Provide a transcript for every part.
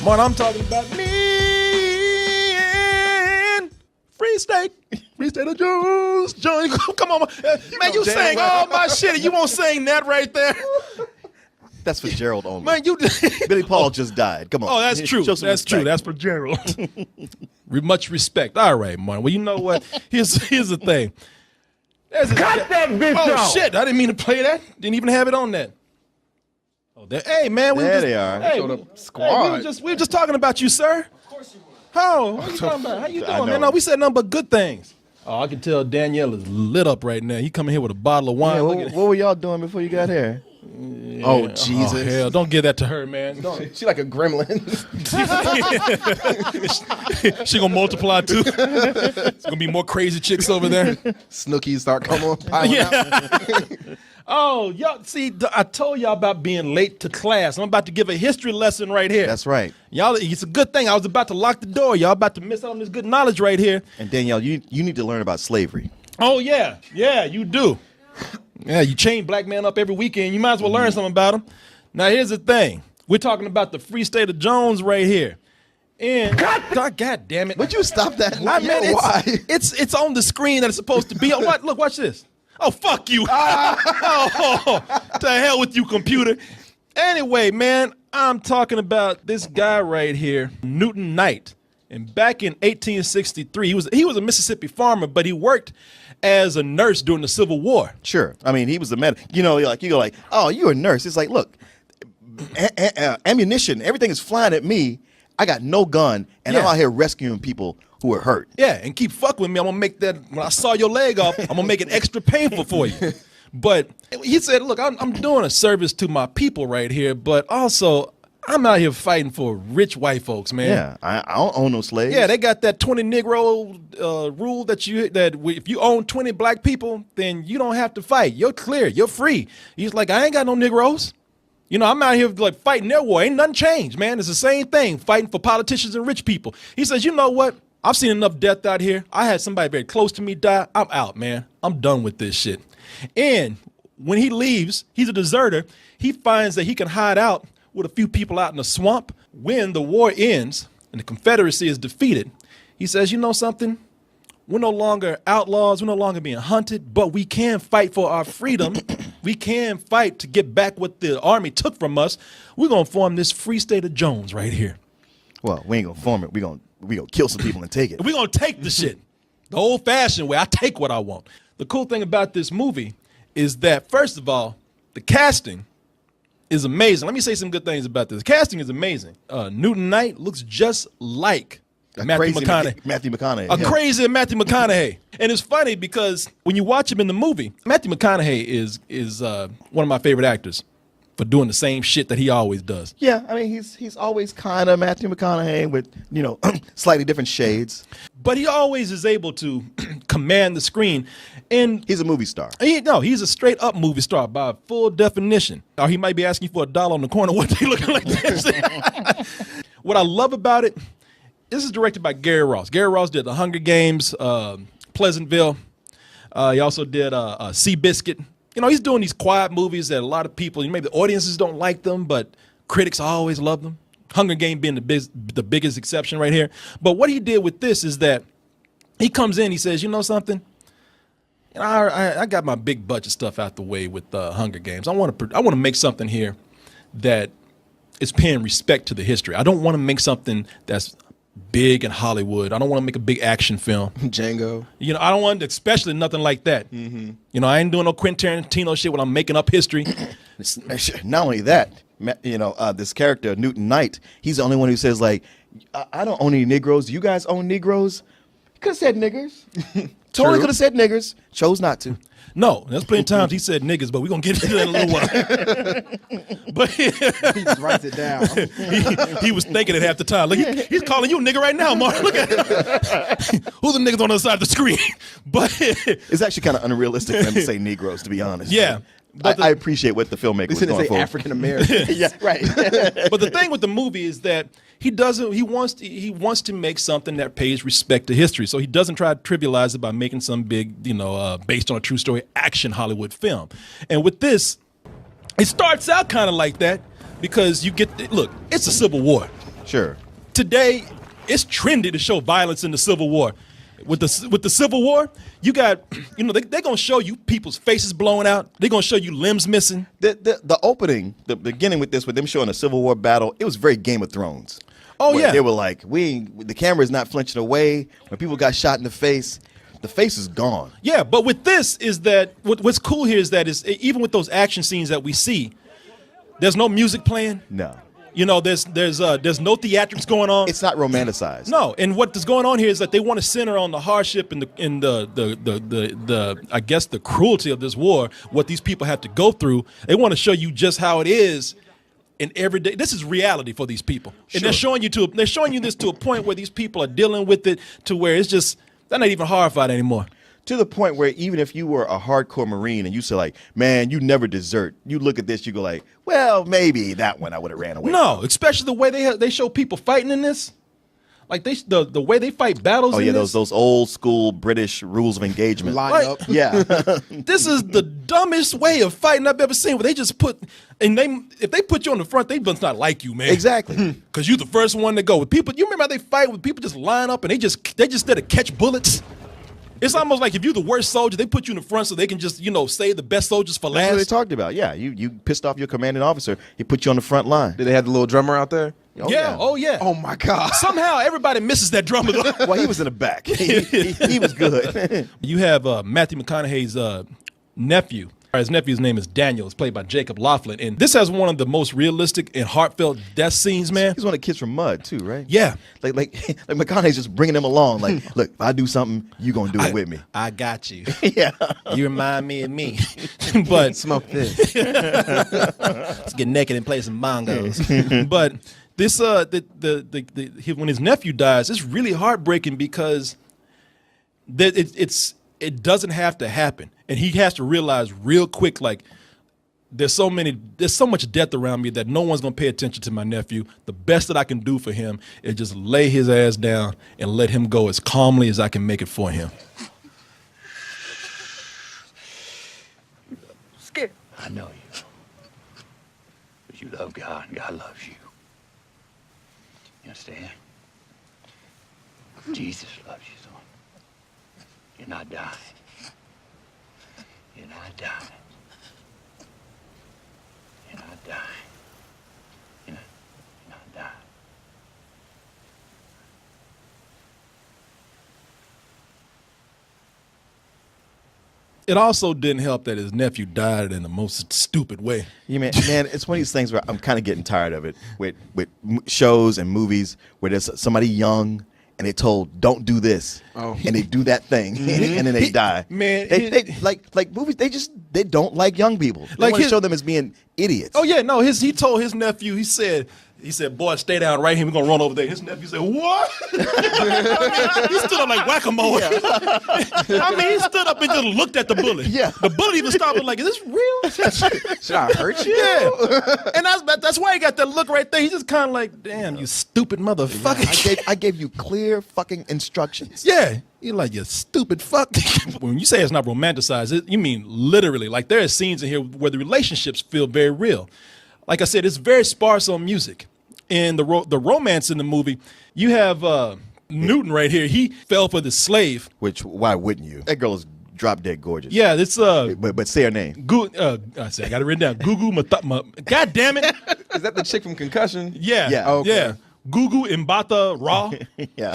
Man, I'm talking about me and Free State of Jones. Come on, man, you sang all my shit and you won't sing that right there. That's for Gerald only. Man, you Billy Paul just died. Come on. Oh, that's true. That's respect. true. That's for Gerald. Much respect. All right, man. Well, you know what? Here's the thing. Cut that bitch Oh, off. shit. I didn't mean to play that. Didn't even have it on that. Oh, hey, man. There they are. Hey, Showed up we squad. were just talking about you, sir. Of course you were. How? What are you talking about? How you doing, man? No, we said nothing but good things. Oh, I can tell Danielle is lit up right now. He coming here with a bottle of wine. Yeah, what were y'all doing before you got here? Yeah. Oh, Jesus. Oh, hell, don't give that to her, man. She like a gremlin. She gonna multiply too. It's gonna be more crazy chicks over there. Snookies start coming on, piling out. Oh, y'all, see, I told y'all about being late to class. I'm about to give a history lesson right here. That's right. Y'all, it's a good thing. I was about to lock the door. Y'all about to miss out on this good knowledge right here. And Danielle, you need to learn about slavery. Oh, yeah. Yeah, you do. Yeah, you chain black men up every weekend. You might as well learn something about them. Now, here's the thing. We're talking about the Free State of Jones right here. And God damn it. Would you stop that? I mean, Why? it's on the screen that it's supposed to be on. What? Look, watch this. Oh, fuck you. Oh, to hell with you, computer. Anyway, man, I'm talking about this guy right here, Newton Knight. And back in 1863, he was a Mississippi farmer, but he worked as a nurse during the Civil War. Sure. I mean, he was a medic. You go like, oh, you're a nurse. It's like, look, ammunition, everything is flying at me. I got no gun, and I'm out here rescuing people who are hurt. Yeah, and keep fucking with me. I'm going to make that, when I saw your leg off, I'm going to make it extra painful for you. But he said, look, I'm doing a service to my people right here, but also I'm out here fighting for rich white folks, man. Yeah, I don't own no slaves. Yeah, they got that 20 Negro rule that if you own 20 black people, then you don't have to fight. You're clear. You're free. He's like, I ain't got no Negroes. You know, I'm out here like fighting their war. Ain't nothing changed, man. It's the same thing, fighting for politicians and rich people. He says, you know what? I've seen enough death out here. I had somebody very close to me die. I'm out, man. I'm done with this shit. And when he leaves, he's a deserter. He finds that he can hide out with a few people out in the swamp. When the war ends and the Confederacy is defeated, he says, you know something? We're no longer outlaws. We're no longer being hunted, but we can fight for our freedom. We can fight to get back what the army took from us. We're going to form this Free State of Jones right here. Well, we ain't going to form it. We're going to kill some people and take it. We're going to take the shit the old-fashioned way. I take what I want. The cool thing about this movie is that, first of all, the casting is amazing. Let me say some good things about this. The casting is amazing. Newton Knight looks just like Matthew McConaughey. Crazy Matthew McConaughey. And it's funny because when you watch him in the movie, Matthew McConaughey is one of my favorite actors for doing the same shit that he always does. Yeah, I mean, he's always kind of Matthew McConaughey with, slightly different shades. But he always is able to command the screen. And he's a movie star. He's a straight up movie star by full definition. Or he might be asking for $1 on the corner one day looking like this. What I love about it, this is directed by Gary Ross. Gary Ross did The Hunger Games, Pleasantville. He also did Seabiscuit. He's doing these quiet movies that a lot of people, maybe the audiences don't like them, but critics always love them. Hunger Game being the biggest exception right here. But what he did with this is that he comes in, he says, you know something? I got my big budget stuff out the way with Hunger Games. I want to make something here that is paying respect to the history. I don't want to make something that's big in Hollywood. I don't want to make a big action film. Django. I don't want, especially nothing like that. Mm-hmm. I ain't doing no Quentin Tarantino shit when I'm making up history. Not only that, this character, Newton Knight, he's the only one who says, like, I don't own any Negroes. You guys own Negroes? He could have said niggers. Totally could have said niggers. Chose not to. No, there's plenty of times he said niggas, but we're going to get into that in a little while. But he just writes it down. he was thinking it half the time. Look, he's calling you a nigga right now, Mark. Look at him. Who's the niggas on the other side of the screen? But it's actually kind of unrealistic for him to say Negroes, to be honest. Yeah. But I appreciate what the filmmaker was going for. African American. Yeah, right. But the thing with the movie is that he wants to make something that pays respect to history. So he doesn't try to trivialize it by making some big, based on a true story action Hollywood film. And with this, it starts out kind of like that because it's a Civil War. Sure. Today, it's trendy to show violence in the Civil War. With the Civil War, you got, they're going to show you people's faces blowing out. They're going to show you limbs missing. The opening, the beginning with them showing a Civil War battle, it was very Game of Thrones. Oh, yeah. They were like, the camera is not flinching away. When people got shot in the face is gone. Yeah, but with this is that, what's cool here is that even with those action scenes that we see, there's no music playing. No. There's no theatrics going on. It's not romanticized. No, and what is going on here is that they want to center on the hardship and the I guess the cruelty of this war, what these people have to go through. They want to show you just how it is in everyday. This is reality for these people, and they're showing you this to a point where these people are dealing with it to where it's just they're not even horrified anymore. To the point where even if you were a hardcore Marine and you say like, man, you never desert. You look at this, you go like, well, maybe that one I would have ran away. No, especially the way they show people fighting in this. Like the way they fight battles. Oh yeah, in this. those old school British rules of engagement. Line up. Yeah. This is the dumbest way of fighting I've ever seen. Where they just if they put you on the front, they must not like you, man. Exactly. Because you're the first one to go. With people, you remember how they fight with people just line up and they just there to catch bullets. It's almost like if you're the worst soldier, they put you in the front so they can just, save the best soldiers for That's what they last. talked about. Yeah, you pissed off your commanding officer. He put you on the front line. Did they have the little drummer out there? Yeah. Oh, yeah. Oh my God. Somehow everybody misses that drummer. Well, he was in the back. He was good. You have Matthew McConaughey's nephew. His nephew's name is Daniel. It's played by Jacob Laughlin. And this has one of the most realistic and heartfelt death scenes, man. He's one of the kids from Mud too, right? Yeah. Like McConaughey's just bringing him along. Like, look, if I do something, you gonna do it with me. I got you. Yeah. You remind me of me. But Smoke this. let's get naked and play some bongos. But this when his nephew dies, it's really heartbreaking because it doesn't have to happen, and he has to realize real quick, like there's so much death around me that no one's gonna pay attention to my nephew. The best that I can do for him is just lay his ass down and let him go as calmly as I can make it for him. Scared. I know you. But you love God and God loves you. You understand? Jesus loves you, son. You're not dying. You're not dying. You're not dying. You're not dying. It also didn't help that his nephew died in the most stupid way. Yeah, man, it's one of these things where I'm kind of getting tired of it with shows and movies where there's somebody young and they told don't do this, and they do that thing, and then they die. Man, they like movies. They don't like young people. They want to show them as being idiots. Oh yeah, no. He told his nephew. He said, "Boy, stay down right here. We're gonna run over there." His nephew said, "What?" I mean, he stood up like whack-a-mole. I mean, he stood up and just looked at the bullet. Yeah. The bullet even stopped and like, "Is this real?" Should I hurt you? Yeah. And that's why he got that look right there. He's just kind of like, "Damn, you stupid motherfucker." I gave you clear fucking instructions. Yeah. You're like, you stupid fuck. When you say it's not romanticized, you mean literally. Like, there are scenes in here where the relationships feel very real. Like I said, it's very sparse on music. And the romance in the movie, you have Newton right here. He fell for the slave. Which, why wouldn't you? That girl is drop dead gorgeous. Yeah, it's But say her name. I got it written down. Gugu God damn it. Is that the chick from Concussion? Yeah. Yeah. Okay. Yeah. Gugu Mbata Raw. Yeah.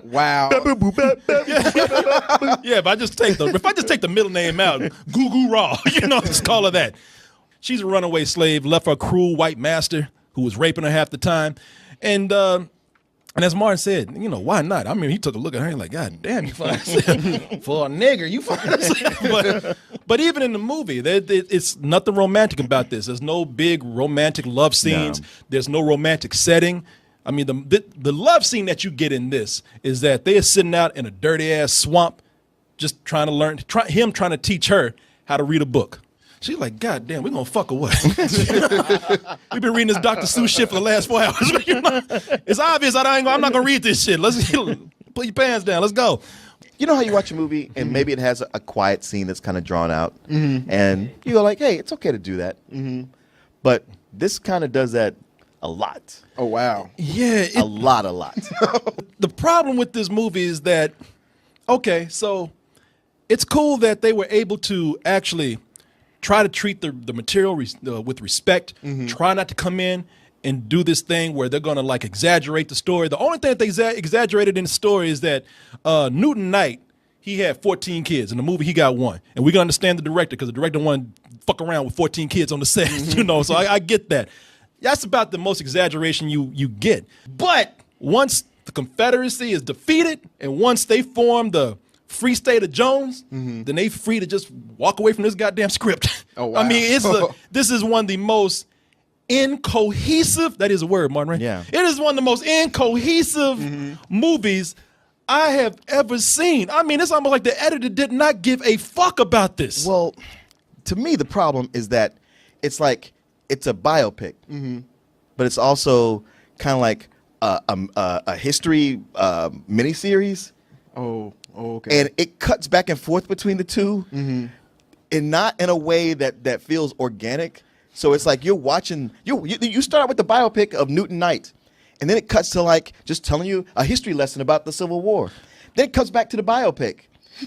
Wow. Yeah, if I just take the middle name out, Gugu Raw, just call her that. She's a runaway slave, left her cruel white master who was raping her half the time. And as Martin said, why not? I mean, he took a look at her and like, God damn, you fine. For a nigger, you fine. But even in the movie, it's nothing romantic about this. There's no big romantic love scenes. No. There's no romantic setting. I mean, the love scene that you get in this is that they are sitting out in a dirty-ass swamp just trying to learn, trying to teach her how to read a book. She's like, God damn, we're going to fuck or what? We've been reading this Dr. Seuss shit for the last 4 hours. It's obvious I'm not going to read this shit. Let's put your pants down. Let's go. You know how you watch a movie and maybe it has a quiet scene that's kind of drawn out, and you go like, hey, it's okay to do that. But this kind of does that A lot. Oh wow. Yeah, A lot. the problem with this movie is that, okay, so it's cool that they were able to actually try to treat the material with respect, try not to come in and do this thing where they're going to like exaggerate the story. The only thing that they exaggerated in the story is that Newton Knight, he had 14 kids. In the movie, he got one. And we can understand the director because the director wanted to fuck around with 14 kids on the set, you know, so I get that. That's about the most exaggeration you get. But once the Confederacy is defeated and once they form the Free State of Jones, then they free to just walk away from this goddamn script. Oh, wow. I mean, this is one of the most incohesive, that is a word, Martin, right? Yeah. It is one of the most incohesive movies I have ever seen. I mean, it's almost like the editor did not give a fuck about this. Well, to me, the problem is that it's like it's a biopic, but it's also kind of like a history miniseries. Oh, okay. And it cuts back and forth between the two, and not in a way that feels organic. So it's like you're watching. You start out with the biopic of Newton Knight, and then it cuts to like just telling you a history lesson about the Civil War. Then it comes back to the biopic.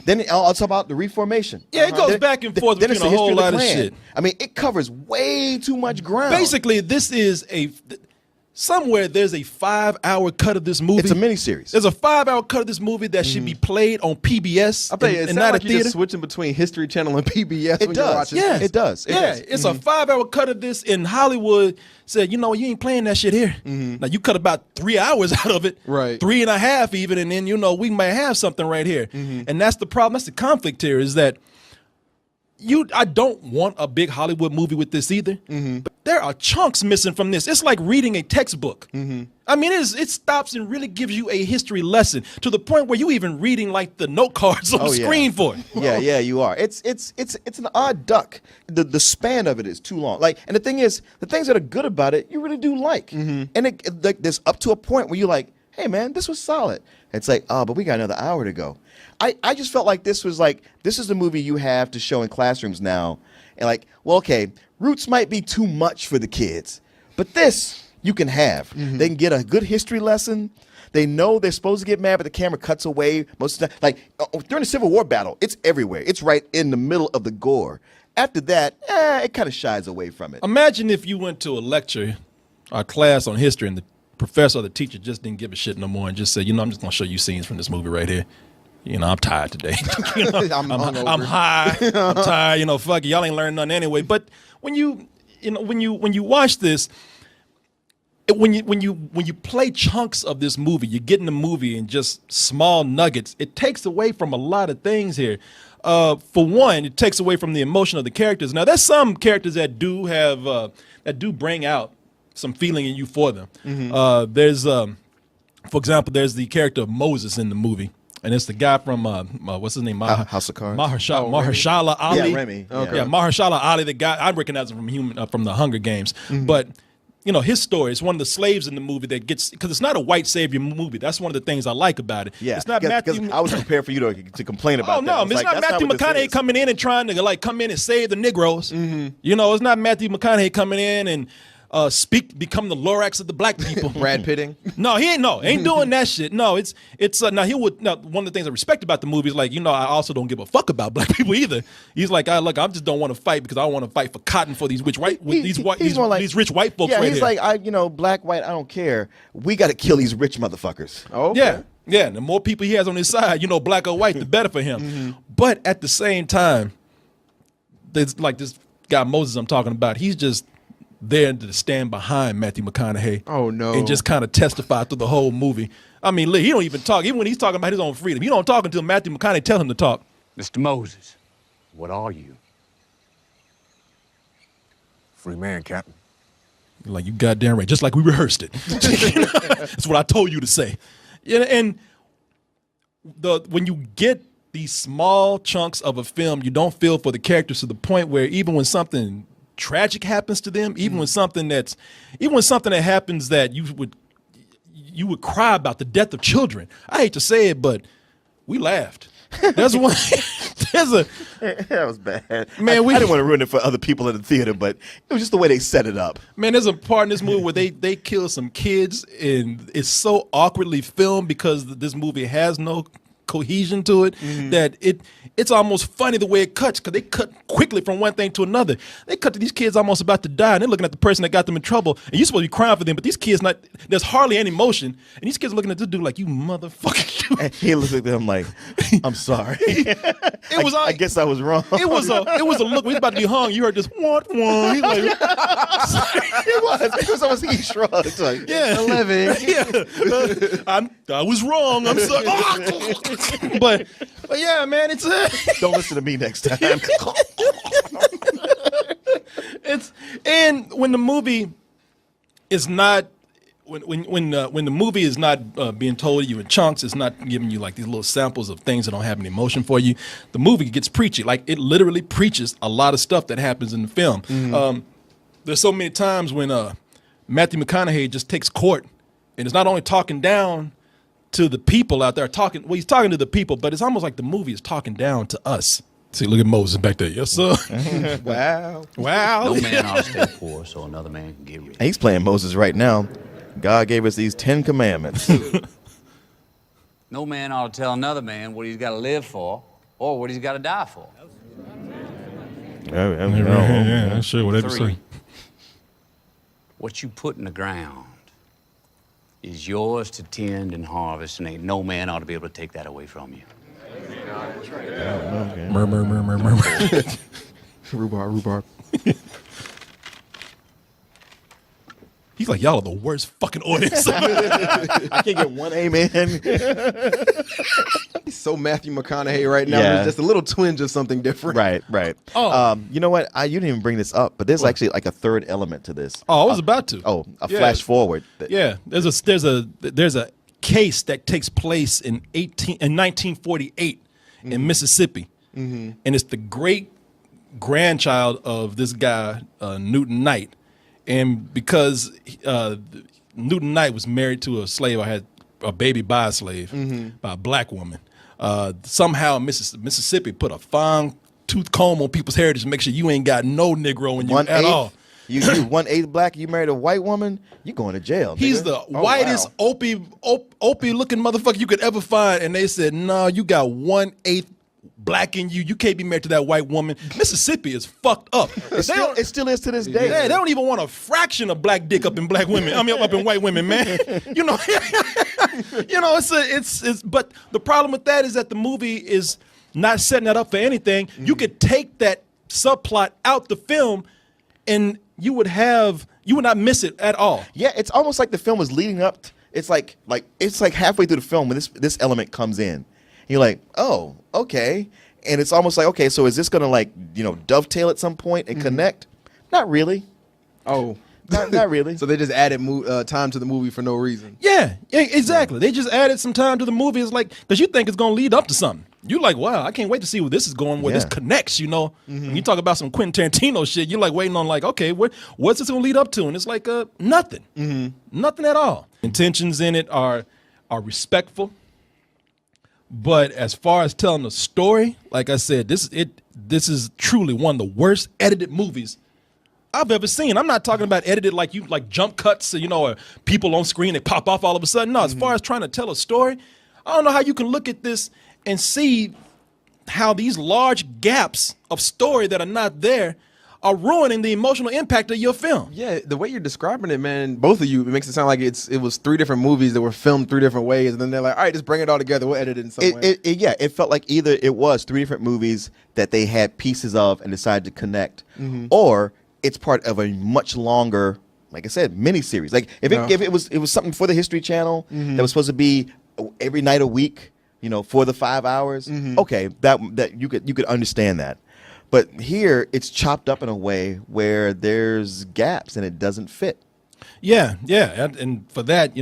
Then I'll talk about the Reformation. Yeah, it goes back and forth then between it's a whole history lot of Klan. shit. I mean, it covers way too much ground. Basically, this is somewhere there's a 5-hour cut of this movie. it's a miniseries. There's a 5-hour cut of this movie that should be played on PBS I tell you, it and sounds not like a you're theater. just switching between History Channel and PBS It when you're does. watching. Yeah, It does. It does. It's a 5-hour cut of this, and Hollywood said, you know, you ain't playing that shit here. Now you cut about 3 hours out of it, Right. 3.5 even, and then you know we might have something right here. And that's the problem. That's the conflict here is that I don't want a big Hollywood movie with this either. But there are chunks missing from this. It's like reading a textbook. I mean, it stops and really gives you a history lesson to the point where you even reading like the note cards on the screen for it. Yeah, you are. It's an odd duck. The span of it is too long. Like, and the thing is, the things that are good about it, you really do like. And like, there's up to a point where you're like, hey man, this was solid. It's like, oh, but we got another hour to go. I just felt like this is the movie you have to show in classrooms now. And like, well, okay, Roots might be too much for the kids, but this you can have. They can get a good history lesson. They know they're supposed to get mad, but the camera cuts away most of the time. Like during the Civil War battle, it's everywhere. It's right in the middle of the gore. After that, it kind of shies away from it. Imagine if you went to a lecture or class on history and the professor or the teacher just didn't give a shit no more and just said, you know, I'm just going to show you scenes from this movie right here. You know, I'm tired today. You know, I'm hungover. I'm high. I'm tired. You know, fuck it. Y'all ain't learning nothing anyway. But when you watch this, when you play chunks of this movie, you get in the movie in just small nuggets. It takes away from a lot of things here. For one, it takes away from the emotion of the characters. Now, there's some characters that do have that do bring out some feeling in you for them. There's, for example, there's the character of Moses in the movie. And it's the guy from what's his name? House of Cards. Mahershala Ali. Yeah, Remy. Okay. Yeah, Mahershala Ali, the guy I recognize him from the Hunger Games. But you know his story. It's one of the slaves in the movie that gets because it's not a white savior movie. That's one of the things I like about it. Yeah, it's not Matthew. I was prepared for you to complain about. Oh no, that. it's not Matthew McConaughey coming in and trying to like come in and save the Negroes. You know, it's not Matthew McConaughey coming in and become the Lorax of the black people. Brad Pitting. No, he ain't doing that shit. No, it's now one of the things I respect about the movie is like, you know, I also don't give a fuck about black people either. He's like, I just don't want to fight because I want to fight for cotton for these rich white these rich white folks. Yeah, right he's here. like, black, white, I don't care. We got to kill these rich motherfuckers. Oh, okay. Yeah. The more people he has on his side, you know, black or white, the better for him. But at the same time, there's like this guy Moses I'm talking about. He's just there to stand behind Matthew McConaughey. Oh no! And just kind of testify through the whole movie. I mean, he don't even talk. Even when he's talking about his own freedom, he don't talk until Matthew McConaughey tell him to talk. Mr. Moses, what are you? Free man, Captain. Like, you goddamn right. Just like we rehearsed it. That's what I told you to say. Yeah, and when you get these small chunks of a film, you don't feel for the characters to the point where even when something tragic happens to them, even when something that happens that you would cry about, the death of children. I hate to say it, but we laughed. There's That was bad. Man, I didn't want to ruin it for other people in the theater, but it was just the way they set it up. Man, there's a part in this movie where they kill some kids, and it's so awkwardly filmed because this movie has no cohesion to it that it's almost funny the way it cuts, because they cut quickly from one thing to another. They cut to these kids almost about to die, and they're looking at the person that got them in trouble, and you're supposed to be crying for them, but these kids there's hardly any emotion, and these kids are looking at this dude like, you motherfucker. And he looks at them like, I'm sorry. It was I guess I was wrong. It was a look. We was about to be hung. You heard this want. He's like, It was almost he shrugged. Like, yeah, 11. Yeah, I was wrong. I'm sorry. but yeah, man, it's don't listen to me next time. and when the movie is not. When the movie is not being told to you in chunks, it's not giving you like these little samples of things that don't have any emotion for you. The movie gets preachy. Like, it literally preaches a lot of stuff that happens in the film. There's so many times when Matthew McConaughey just takes court, and it's not only talking down to the people out there he's talking to the people, but it's almost like the movie is talking down to us. See, look at Moses back there. Yes, sir. Wow. Wow. No man ought to stay poor so another man can get rich. He's playing Moses right now. God gave us these 10 commandments. No man ought to tell another man what he's got to live for or what he's got to die for. Yeah, sure, whatever you 3, say. what you put in the ground is yours to tend and harvest, and ain't no man ought to be able to take that away from you. Murmur. Rhubarb. He's like, y'all are the worst fucking audience. I can't get one amen. He's so Matthew McConaughey right now. Yeah. There's just a little twinge of something different. Right. Oh. You know what? You didn't even bring this up, but there's actually like a third element to this. Oh, I was about to. A flash forward. Yeah, there's a case that takes place in 1948 in Mississippi, and it's the great grandchild of this guy Newton Knight, and because Newton Knight was married to a slave, I had a baby by a slave, by a black woman. Somehow Mississippi put a fine tooth comb on people's heritage to make sure you ain't got no Negro in you at all. You 1/8 black. You married a white woman. You going to jail. He's nigga. the whitest opie looking motherfucker you could ever find, and they said, no, you got 1/8 black in you. You can't be married to that white woman. Mississippi is fucked up. It still is to this day. Yeah, they don't even want a fraction of black dick up in black women. I mean, up in white women, man. You know, it's. But the problem with that is that the movie is not setting that up for anything. You could take that subplot out the film, and you would not miss it at all. Yeah, it's almost like the film was leading up. It's like halfway through the film when this element comes in. You're like, oh, okay. And it's almost like, okay, so is this gonna dovetail at some point and connect? Not really. Oh. Not really. So they just added time to the movie for no reason. Yeah, exactly. They just added some time to the movie. It's like, because you think it's going to lead up to something. You're like, wow, I can't wait to see where this is going, where this connects, When you talk about some Quentin Tarantino shit, you're like waiting on like, okay, what's this going to lead up to? And it's like, nothing. Nothing at all. Intentions in it are respectful. But as far as telling the story, like I said, this is truly one of the worst edited movies I've ever seen. I'm not talking about edited like jump cuts, or people on screen that pop off all of a sudden. No, as far as trying to tell a story, I don't know how you can look at this and see how these large gaps of story that are not there are ruining the emotional impact of your film. Yeah, the way you're describing it, man, both of you, it makes it sound like it was 3 different movies that were filmed 3 different ways, and then they're like, all right, just bring it all together. We'll edit it in some way. It felt like either it was 3 different movies that they had pieces of and decided to connect, or it's part of a much longer, like I said, miniseries. Like if it was something for the History Channel that was supposed to be every night a week, for the 5 hours. Okay, that you could understand that. But here it's chopped up in a way where there's gaps and it doesn't fit. Yeah, and for that,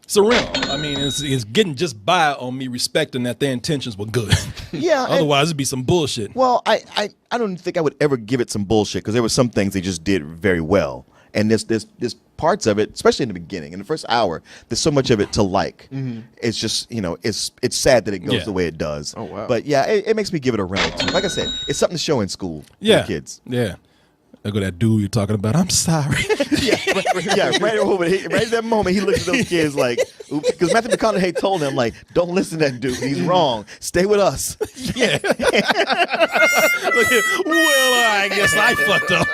surreal. I mean, it's getting just by on me respecting that their intentions were good. Yeah. Otherwise, it'd be some bullshit. Well, I don't think I would ever give it some bullshit because there were some things they just did very well. And there's parts of it, especially in the beginning, in the first hour, there's so much of it to like. It's just, it's sad that it goes the way it does. Oh, wow. But yeah, it makes me give it a round 2. Like I said, it's something to show in school for the kids. Yeah. There go that dude you're talking about. I'm sorry. Right at that moment, he looks at those kids like, because Matthew McConaughey told him, like, don't listen to that dude. He's wrong. Stay with us. Yeah. Well, I guess I fucked up.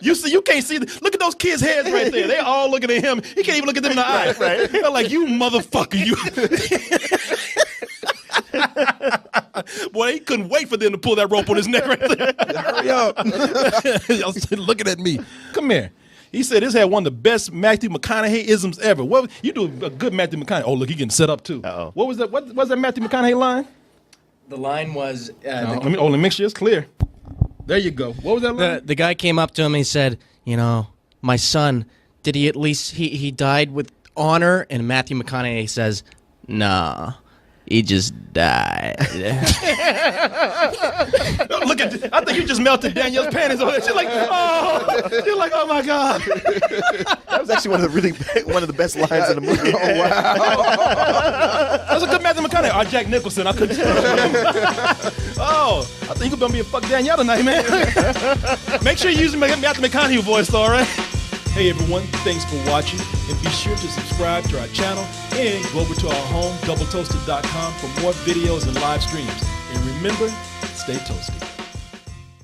You can't see. Look at those kids' heads right there. They all looking at him. He can't even look at them in the eye. Right. They're like, you motherfucker, you. Boy, he couldn't wait for them to pull that rope on his neck right there. Hurry up. Y'all looking at me. Come here. He said this had one of the best Matthew McConaughey-isms ever. What you do a good Matthew McConaughey. Oh, look, he getting set up too. Uh-oh. What was that? What was that Matthew McConaughey line? The line was... let me make sure it's clear. There you go. What was that line? The guy came up to him and he said, my son, did he at least... He died with honor? And Matthew McConaughey says, nah. He just died. Look at! I think you just melted Danielle's panties on it. She's like, oh, you're like, oh my god. That was actually one of the best lines in the movie. Oh wow! That was a good Matthew McConaughey. Or Jack Nicholson. I couldn't. Oh, I think you're gonna be a fuck Danielle tonight, man. Make sure you use Matthew McConaughey voice, though, all right? Hey everyone, thanks for watching, and be sure to subscribe to our channel and go over to our home, doubletoasted.com, for more videos and live streams. And remember, stay toasty.